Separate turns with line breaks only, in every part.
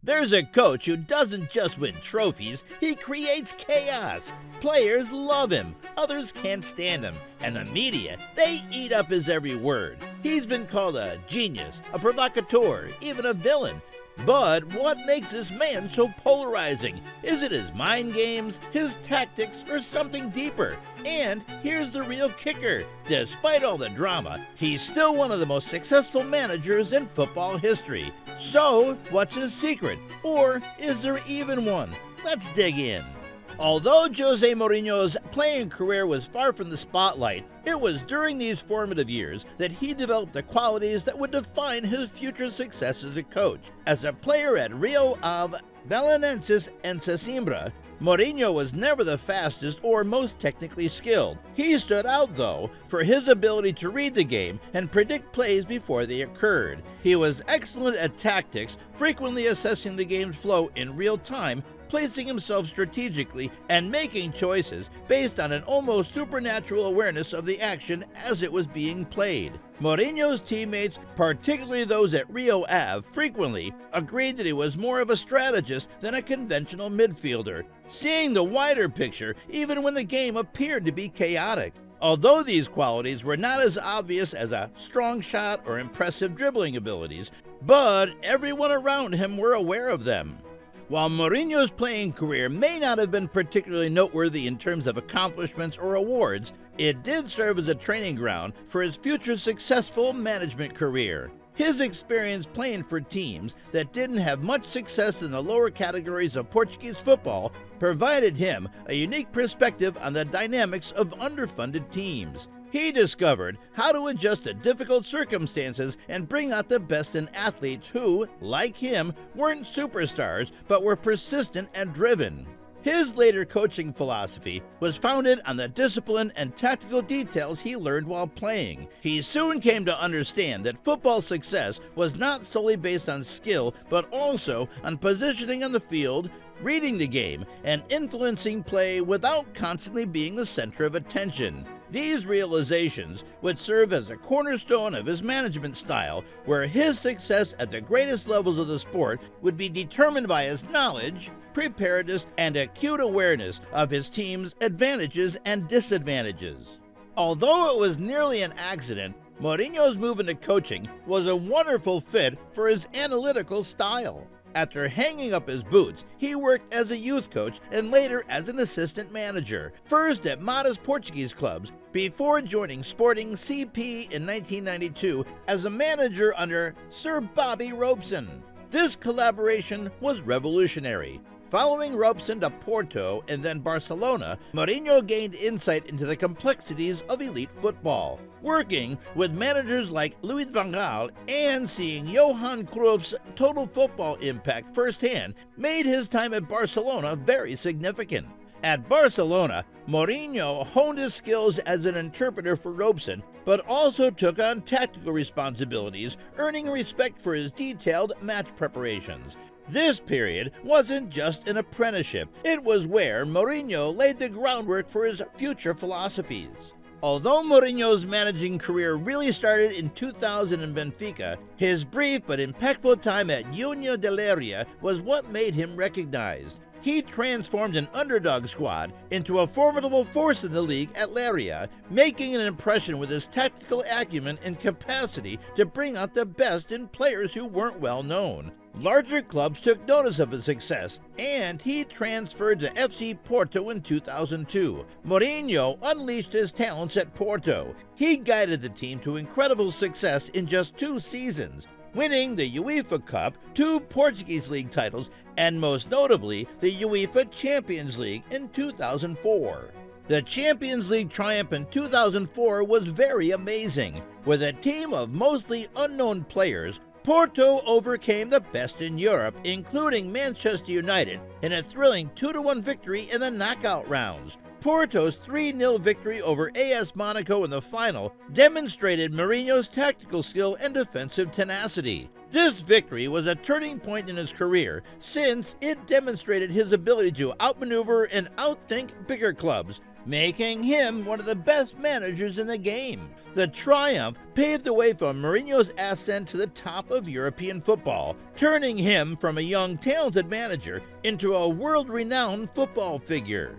There's a coach who doesn't just win trophies, he creates chaos. Players love him, others can't stand him, and the media, they eat up his every word. He's been called a genius, a provocateur, even a villain. But what makes this man so polarizing? Is it his mind games, his tactics, or something deeper? And here's the real kicker. Despite all the drama, he's still one of the most successful managers in football history. So, what's his secret? Or is there even one? Let's dig in. Although José Mourinho's playing career was far from the spotlight, it was during these formative years that he developed the qualities that would define his future success as a coach. As a player at Rio Ave, Belenenses, and Sesimbra, Mourinho was never the fastest or most technically skilled. He stood out, though, for his ability to read the game and predict plays before they occurred. He was excellent at tactics, frequently assessing the game's flow in real time, placing himself strategically and making choices based on an almost supernatural awareness of the action as it was being played. Mourinho's teammates, particularly those at Rio Ave, frequently agreed that he was more of a strategist than a conventional midfielder, seeing the wider picture even when the game appeared to be chaotic. Although these qualities were not as obvious as a strong shot or impressive dribbling abilities, but everyone around him were aware of them. While Mourinho's playing career may not have been particularly noteworthy in terms of accomplishments or awards, it did serve as a training ground for his future successful management career. His experience playing for teams that didn't have much success in the lower categories of Portuguese football provided him a unique perspective on the dynamics of underfunded teams. He discovered how to adjust to difficult circumstances and bring out the best in athletes who, like him, weren't superstars but were persistent and driven. His later coaching philosophy was founded on the discipline and tactical details he learned while playing. He soon came to understand that football success was not solely based on skill, but also on positioning on the field, reading the game, and influencing play without constantly being the center of attention. These realizations would serve as a cornerstone of his management style, where his success at the greatest levels of the sport would be determined by his knowledge, preparedness, and acute awareness of his team's advantages and disadvantages. Although it was nearly an accident, Mourinho's move into coaching was a wonderful fit for his analytical style. After hanging up his boots, he worked as a youth coach and later as an assistant manager, first at modest Portuguese clubs, before joining Sporting CP in 1992 as a manager under Sir Bobby Robson. This collaboration was revolutionary. Following Robson to Porto and then Barcelona, Mourinho gained insight into the complexities of elite football. Working with managers like Louis van Gaal and seeing Johan Cruyff's total football impact firsthand made his time at Barcelona very significant. At Barcelona, Mourinho honed his skills as an interpreter for Robson, but also took on tactical responsibilities, earning respect for his detailed match preparations. This period wasn't just an apprenticeship, it was where Mourinho laid the groundwork for his future philosophies. Although Mourinho's managing career really started in 2000 in Benfica, his brief but impactful time at União de Leiria was what made him recognized. He transformed an underdog squad into a formidable force in the league at Leiria, making an impression with his tactical acumen and capacity to bring out the best in players who weren't well known. Larger clubs took notice of his success, and he transferred to FC Porto in 2002. Mourinho unleashed his talents at Porto. He guided the team to incredible success in just 2 seasons, winning the UEFA Cup, 2 Portuguese league titles, and most notably the UEFA Champions League in 2004. The Champions League triumph in 2004 was very amazing. With a team of mostly unknown players, Porto overcame the best in Europe, including Manchester United, in a thrilling 2-1 victory in the knockout rounds. Porto's 3-0 victory over AS Monaco in the final demonstrated Mourinho's tactical skill and defensive tenacity. This victory was a turning point in his career, since it demonstrated his ability to outmaneuver and outthink bigger clubs, making him one of the best managers in the game. The triumph paved the way for Mourinho's ascent to the top of European football, turning him from a young, talented manager into a world-renowned football figure.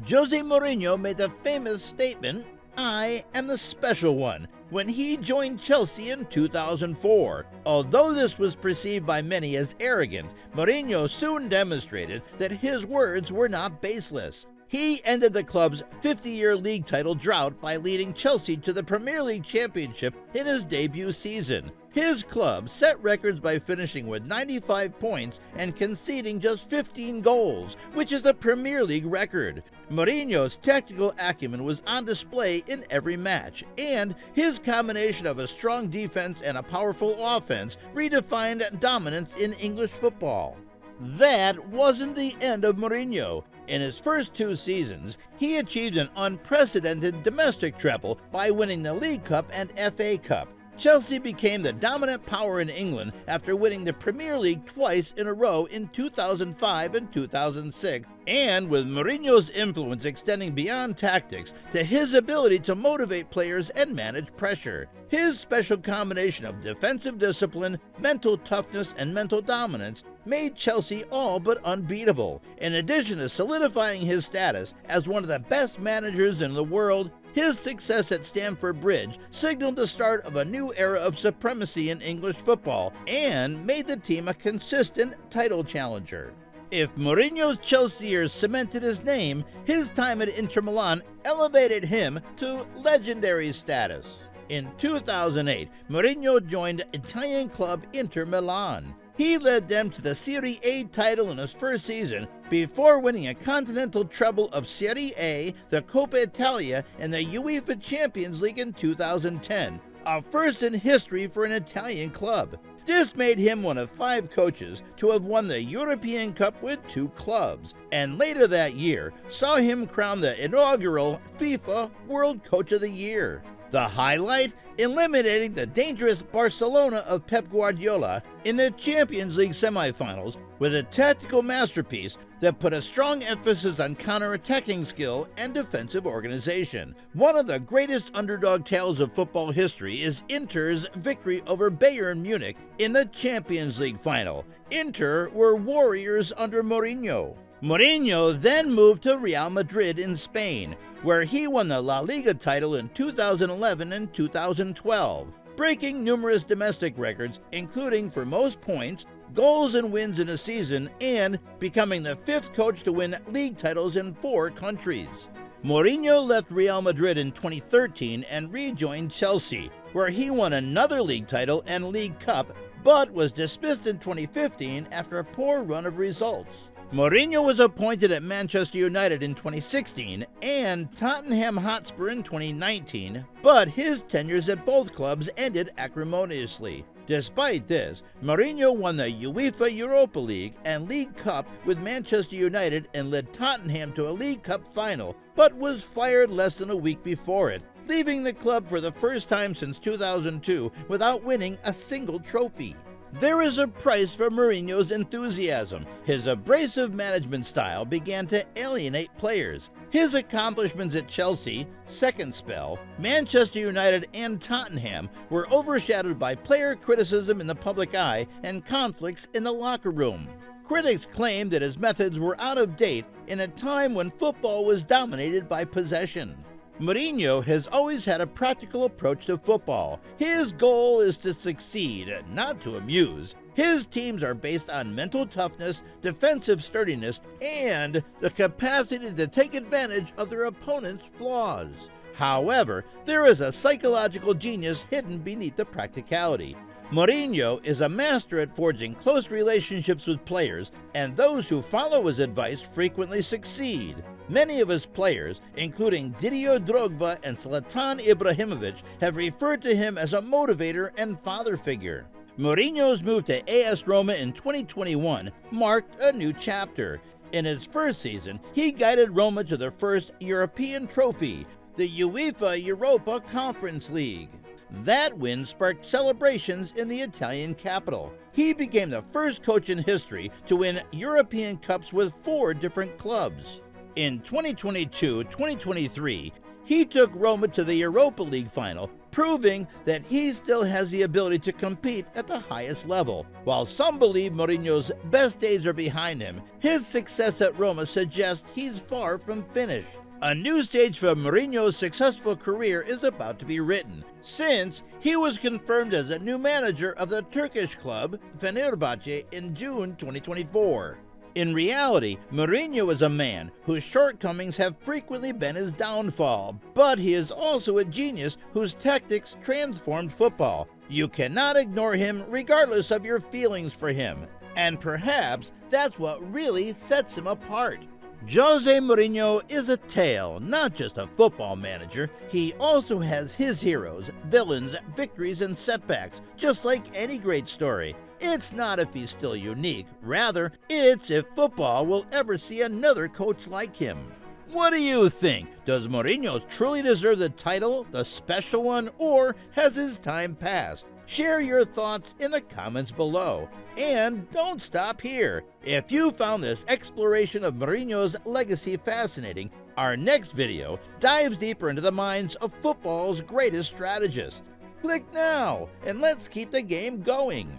José Mourinho made the famous statement, "I am the special one," when he joined Chelsea in 2004. Although this was perceived by many as arrogant, Mourinho soon demonstrated that his words were not baseless. He ended the club's 50-year league title drought by leading Chelsea to the Premier League championship in his debut season. His club set records by finishing with 95 points and conceding just 15 goals, which is a Premier League record. Mourinho's tactical acumen was on display in every match, and his combination of a strong defense and a powerful offense redefined dominance in English football. That wasn't the end of Mourinho. In his first 2 seasons, he achieved an unprecedented domestic treble by winning the League Cup and FA Cup. Chelsea became the dominant power in England after winning the Premier League twice in a row in 2005 and 2006, and with Mourinho's influence extending beyond tactics to his ability to motivate players and manage pressure. His special combination of defensive discipline, mental toughness, and mental dominance made Chelsea all but unbeatable. In addition to solidifying his status as one of the best managers in the world, his success at Stamford Bridge signaled the start of a new era of supremacy in English football and made the team a consistent title challenger. If Mourinho's Chelsea years cemented his name, his time at Inter Milan elevated him to legendary status. In 2008, Mourinho joined Italian club Inter Milan. He led them to the Serie A title in his first season before winning a continental treble of Serie A, the Coppa Italia, and the UEFA Champions League in 2010, a first in history for an Italian club. This made him one of 5 coaches to have won the European Cup with 2 clubs, and later that year saw him crowned the inaugural FIFA World Coach of the Year. The highlight? Eliminating the dangerous Barcelona of Pep Guardiola in the Champions League semifinals with a tactical masterpiece that put a strong emphasis on counter-attacking skill and defensive organization. One of the greatest underdog tales of football history is Inter's victory over Bayern Munich in the Champions League final. Inter were warriors under Mourinho. Mourinho then moved to Real Madrid in Spain, where he won the La Liga title in 2011 and 2012, breaking numerous domestic records, including for most points, goals and wins in a season, and becoming the 5th coach to win league titles in 4 countries. Mourinho left Real Madrid in 2013 and rejoined Chelsea, where he won another league title and League Cup, but was dismissed in 2015 after a poor run of results. Mourinho was appointed at Manchester United in 2016 and Tottenham Hotspur in 2019, but his tenures at both clubs ended acrimoniously. Despite this, Mourinho won the UEFA Europa League and League Cup with Manchester United and led Tottenham to a League Cup final, but was fired less than a week before it, leaving the club for the first time since 2002 without winning a single trophy. There is a price for Mourinho's enthusiasm. His abrasive management style began to alienate players. His accomplishments at Chelsea, second spell, Manchester United, and Tottenham were overshadowed by player criticism in the public eye and conflicts in the locker room. Critics claimed that his methods were out of date in a time when football was dominated by possession. Mourinho has always had a practical approach to football. His goal is to succeed, not to amuse. His teams are based on mental toughness, defensive sturdiness, and the capacity to take advantage of their opponent's flaws. However, there is a psychological genius hidden beneath the practicality. Mourinho is a master at forging close relationships with players, and those who follow his advice frequently succeed. Many of his players, including Didier Drogba and Zlatan Ibrahimovic, have referred to him as a motivator and father figure. Mourinho's move to AS Roma in 2021 marked a new chapter. In his first season, he guided Roma to their first European trophy, the UEFA Europa Conference League. That win sparked celebrations in the Italian capital. He became the first coach in history to win European Cups with 4 different clubs. In 2022-2023, he took Roma to the Europa League final, proving that he still has the ability to compete at the highest level. While some believe Mourinho's best days are behind him, his success at Roma suggests he's far from finished. A new stage for Mourinho's successful career is about to be written, since he was confirmed as a new manager of the Turkish club Fenerbahce in June 2024. In reality, Mourinho is a man whose shortcomings have frequently been his downfall, but he is also a genius whose tactics transformed football. You cannot ignore him regardless of your feelings for him, and perhaps that's what really sets him apart. José Mourinho is a tale, not just a football manager. He also has his heroes, villains, victories, and setbacks, just like any great story. It's not if he's still unique, rather, it's if football will ever see another coach like him. What do you think? Does Mourinho truly deserve the title, the special one, or has his time passed? Share your thoughts in the comments below. And don't stop here. If you found this exploration of Mourinho's legacy fascinating, our next video dives deeper into the minds of football's greatest strategists. Click now, and let's keep the game going.